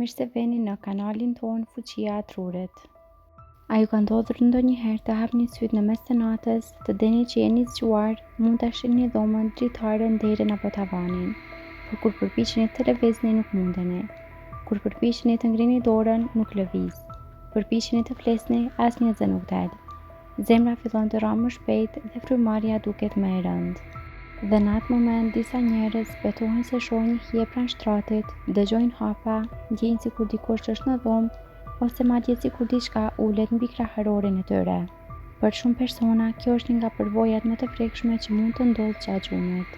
mirë se veni në kanalin tonë Fuqia e Trurit. A ju ka ndodhur ndonjëherë të hapni sytë në mes të natës, të deni që jeni zgjuar, mund ta shihni dhomën, dritaren, derën apo tavanin, por kur përpiqeni të lëvizni nuk mundeni. Kur përpiqeni të ngrini dorën, nuk lëviz. Përpiqeni të flesni, asnjë zë nuk del. Zemra fillon të rramë më shpejt dhe frymarrja duket më e rëndë. Dhe në atë moment disa njerëz betohen se shohin një hije pranë shtratit, dëgjojnë hapa, ndjejnë sikur dikush është në dhomë, ose madje sikur diçka ulet mbi kraharorin e tyre. Për shumë persona, kjo është një nga përvojat më të prekshme që mund të ndodhë gjatë gjumit.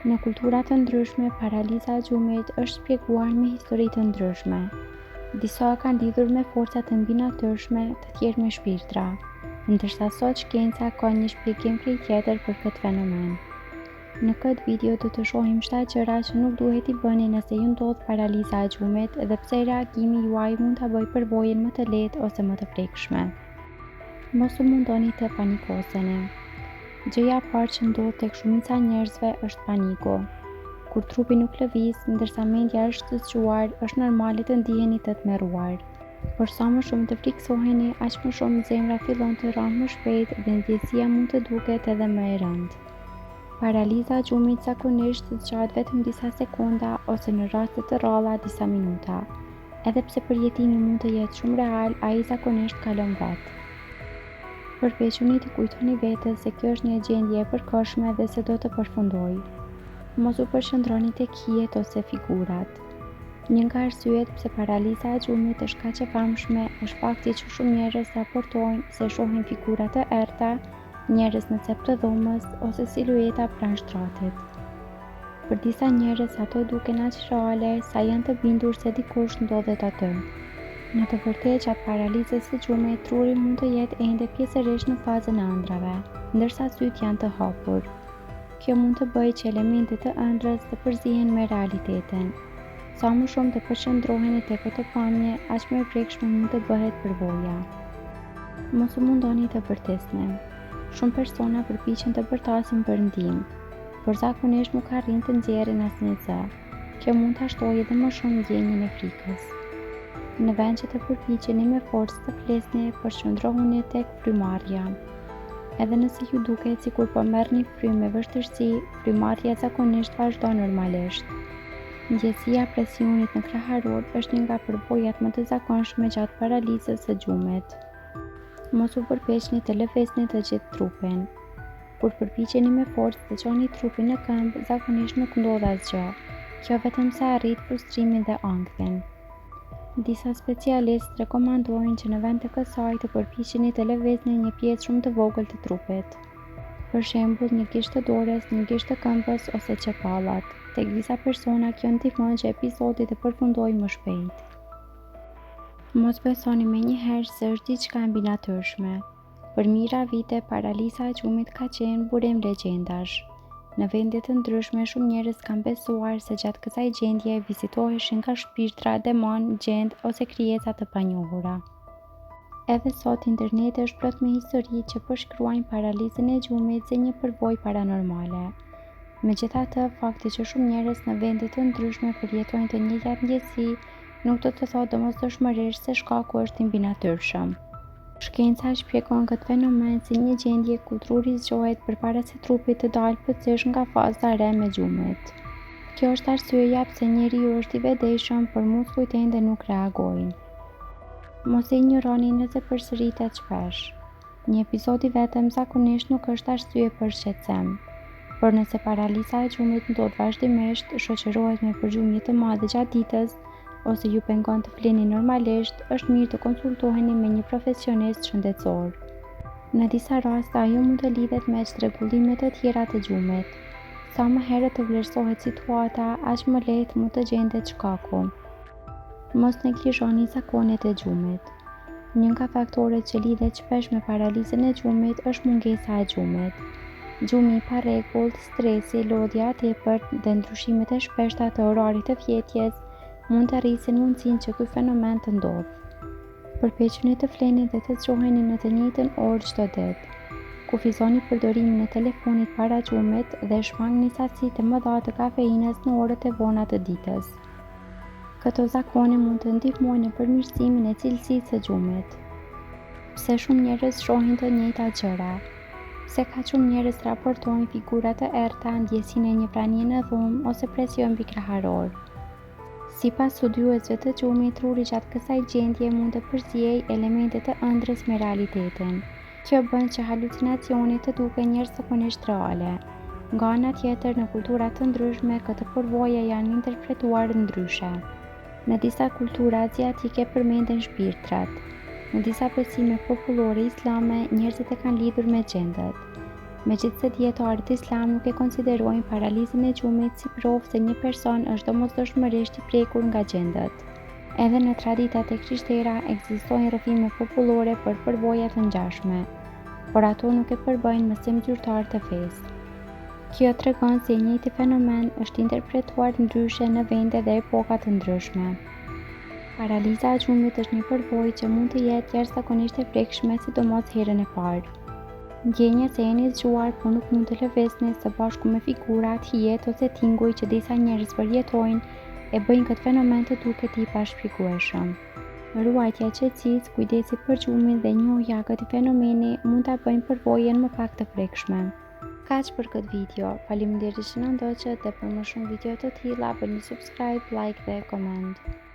Në kultura të ndryshme, paraliza e gjumit është shpjeguar me histori të ndryshme. Disa kanë lidhur me forca të mbinatyrshme, të tjerë me shpirtra, ndërsa sot shkenca ka një shpjegim tjetër për këtë fenomen. Në këtë video do të shohim 7 gjëra që nuk duhet i bëni nëse ju ndodh paraliza e gjumit dhe pse reagimi juaj mund ta bëjë përvojën më të lehtë ose më të prekshme. Mos u mundoni të panikoseni. Gjëja e parë që ndodh tek shumica e njerëzve është paniku. Kur trupi nuk lëviz, ndërsa mendja është zgjuar, është normale të ndiheni të tmerruar. Por sa më shumë të friksoheni, aq më shumë zemra fillon të rranë më shpejt dhe ndjesia mund të duket edhe më e rëndë. Paraliza e gjumit zakonisht zgjatet vetëm disa sekonda ose në raste të rralla disa minuta. Edhe pse përjetimi mund të jetë shumë real, ai zakonisht kalon vet. Përpiquni të kujtoni vetes se kjo është një gjendje e përkohshme dhe se do të përfundojë. Mos u përqendroni tek hijet ose figurat. Një nga arsyet pse paraliza e gjumit është kaq e famshme është fakti që shumë njerëz raportojnë se shohin figura të errta, njerëz në cep të dhomës ose silueta pranë shtratit. Për disa njerëz ato duken aq reale sa janë të bindur se dikush ndodhet aty. Në të vërtetë gjatë paralizës së gjumit, truri mund të jetë ende pjesërisht në fazën e ëndrave, ndërsa sytë janë të hapur. Kjo mund të bëjë që elementet të ëndrrës të përzihen me realitetin. Sa më shumë të përqendroheni tek këtë pamje, aq më e prekshme mund të bëhet përvoja. Mos u mundoni të bërtisni. Shumë persona përpiqen të bërtasin për ndihmë, por zakonisht nuk arrin të nxjerrin asnjë gjë. Kjo mund ta shtojë edhe më shumë ndjenjën e frikës. Në vend që të përpiqeni me forcë të flesni, përqendrohuni tek frymarrja. Edhe nëse ju duket sikur po merrni frymë me vështirësi, frymarrja zakonisht vazhdon normalisht. Ndjesia e presionit në kraharor është një nga përvojat më të zakonshme gjatë paralizës së gjumit. Mos u përpiqeni të lëvizni të gjithë trupin. Kur përpiqeni me forcë të çoni trupin në këmbë, zakonisht nuk ndodh asgjë. Kjo vetëm sa arrit frustrimin dhe ankthjen. Disa specialistë rekomandojnë që në vend të kësaj të përpiqeni të lëvizni një pjesë shumë të vogël të trupit. Për shembull, një gishtë të dorës, një gishtë të këmbës ose çepallat. Tek disa persona kjo ndihmon që episodi të përfundojë më shpejt. Mos besoni menjëherë se është diçka e mbinatyrshme. Për mijëra vite, paraliza e gjumit ka qenë burim legjendash. Në vende të ndryshme, shumë njerëz kanë besuar se gjatë kësaj gjendje vizitoheshin nga shpirtra, demon, gjend ose krijesa të panjohura. Edhe sot interneti është plot me histori që përshkruajnë paralizën e gjumit si një përvojë paranormale. Megjithatë, fakti që shumë njerëz në vende të ndryshme përjetojnë të njëjtat ndjesi nuk do të thotë domosdoshmërisht se shkaku është i mbinatyrshëm. Shkenca shpjegon këtë fenomen si një gjendje ku truri zgjohet përpara se trupi të dalë plotësisht nga faza e re me gjumit. Kjo është arsyeja pse njeriu është i vetëdijshëm, por muskujt ende nuk reagojnë. Mos e injoroni nëse përsëritet shpesh. Një episod i vetëm zakonisht nuk është arsye për shqetësim. Por nëse paraliza e gjumit ndodh vazhdimisht, shoqërohet me përgjumje të madhe gjatë ditës, ose ju pengon të flini normalisht, është mirë të konsultoheni me një profesionist shëndetësor. Në disa raste ajo mund të lidhet me çrregullime të tjera të gjumit. Sa më herët të vlerësohet situata, aq më lehtë mund të gjendet shkaku. Mos neglizhoni zakonet e gjumit. Një nga faktorët që lidhet shpesh me paralizën e gjumit është mungesa e gjumit. Gjumi i parregullt, stresi, lodhja e tepërt dhe ndryshimet e shpeshta të orarit të fjetjes mund të rrisin mundësinë që ky fenomen të ndodhë. Përpiquni të fleni dhe të zgjoheni në të njëjtën orë çdo ditë. Kufizoni përdorimin e telefonit para gjumit dhe shmangni sasi të mëdha të kafeinës në orët e vona të ditës. Këto zakone mund të ndihmojnë në përmirësimin e cilësisë së gjumit. Pse shumë njerëz shohin të njëjtat gjëra? Pse ka shumë njerëz raportojnë figura të errta, ndjesinë e një pranie në dhumë ose presion bikraharor? Sipas studiuesve të gjumit, truri gjatë kësaj gjendje mund të përziejë elemente të ëndrrës me realitetin. Kjo bën që halucinacionet të duken njerëzisht reale. Nga ana tjetër, në kultura të ndryshme, këtë përvojë janë interpretuar ndryshe. Në disa kultura aziatike përmenden shpirtrat. Në disa besime popullore islame, njerëzit e kanë lidhur me gjendët. Megjithëse dietarët islam nuk e konsiderojnë paralizën e gjumit si provë se një person është domosdoshmërisht i prekur nga gjendët. Edhe në traditat e krishtlera ekzistojnë rrëfime popullore për përvoja të ngjashme, por ato nuk e përbëjnë mësim zyrtar të fesë. Kjo tregon se i njëjti fenomen është interpretuar ndryshe në vende dhe epoka të ndryshme. Paraliza e gjumit është një përvojë që mund të jetë jashtëzakonisht e prekshme, sidomos herën e parë. Ndjenja se jeni zgjuar por nuk mund të lëvizni së bashku me figurat, hijet ose tinguj që disa njerëz përjetojnë e bëjnë këtë fenomen të duket i pashpjegueshëm. Ruajtja e qetësisë, kujdesi për gjumin dhe njohja e këtij fenomeni mund ta bëjnë përvojën më pak të prekshme. Kaq për këtë video. Faleminderit që na ndoqët dhe për më shumë video të tilla bëni subscribe, like dhe comment.